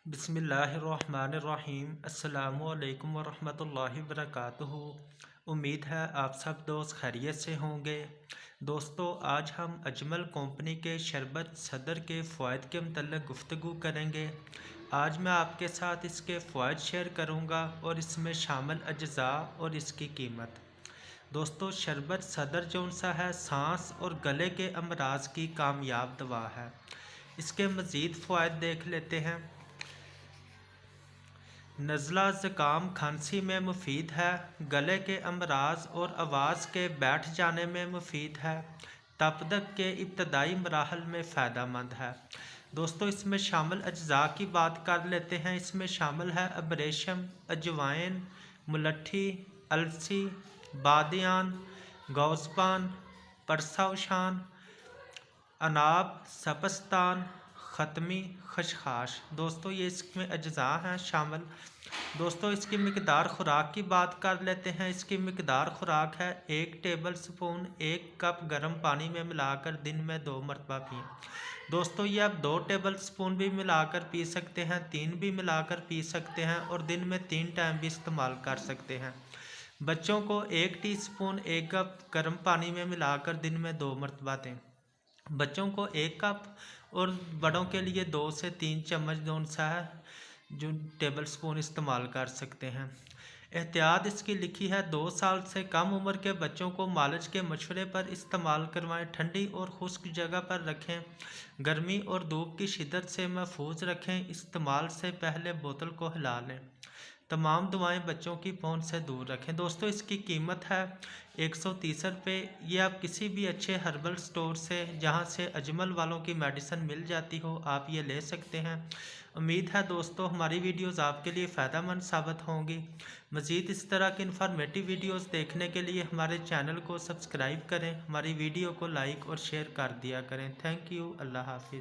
बिस्मिल्लाहिर्रहमानिर्रहीम। अस्सलामुअलैकुम वरहमतुल्लाहि वबरकातुहू। उम्मीद है आप सब दोस्त खैरियत से होंगे। दोस्तों, आज हम अजमल कंपनी के शरबत सदर के फ़वाइद के मतलब गुफ्तगू करेंगे। आज मैं आपके साथ इसके फ़वाइद शेयर करूंगा और इसमें शामिल अज्ज़ा और इसकी कीमत। दोस्तों, शरबत सदर जौन सा है सांस और गले के अमराज की कामयाब दवा है। इसके मज़ीद फ़वाइद देख लेते हैं। नज़ला ज़ुकाम खांसी में मुफीद है। गले के अमराज और आवाज़ के बैठ जाने में मुफीद है। तपदक के इब्तदाई मराहल में फ़ायदेमंद है। दोस्तों, इसमें शामिल अज्ज़ा की बात कर लेते हैं। इसमें शामिल है अबरेशम, अजवाइन, मुलट्ठी, अलसी, बादियान, गौसपान, परसावशान, अनाब, सपस्तान, ख़त्मी, खशखाश। दोस्तों, ये इसमें अज्ज़ा हैं शामिल। दोस्तों, इसकी मिकदार खुराक की बात कर लेते हैं। इसकी मिकदार खुराक है 1 टेबल स्पून 1 कप गर्म पानी में मिलाकर दिन में 2 मरतबा पिएँ। दोस्तों, ये आप 2 टेबल स्पून भी मिलाकर पी सकते हैं, 3 भी मिलाकर पी सकते हैं और दिन में 3 टाइम भी इस्तेमाल कर सकते हैं। बच्चों को 1 टीस्पून 1 कप गर्म पानी में मिलाकर दिन में 2 मरतबा दें। बच्चों को 1 कप और बड़ों के लिए 2 से 3 चम्मच जौन सा है जो टेबल स्पून इस्तेमाल कर सकते हैं। एहतियात इसकी लिखी है 2 साल से कम उम्र के बच्चों को मालिश के मशवरे पर इस्तेमाल करवाएं। ठंडी और खुश्क जगह पर रखें। गर्मी और धूप की शिद्दत से महफूज रखें। इस्तेमाल से पहले बोतल को हिला लें। तमाम दवाएं बच्चों की पहुंच से दूर रखें। दोस्तों, इसकी कीमत है 130 रुपये। ये आप किसी भी अच्छे हर्बल स्टोर से जहां से अजमल वालों की मेडिसिन मिल जाती हो आप ये ले सकते हैं। उम्मीद है दोस्तों हमारी वीडियोस आपके लिए फ़ायदेमंद साबित होंगी। मज़ीद इस तरह की इन्फॉर्मेटिव वीडियोस देखने के लिए हमारे चैनल को सब्सक्राइब करें। हमारी वीडियो को लाइक और शेयर कर दिया करें। Thank you. अल्लाह हाफिज़।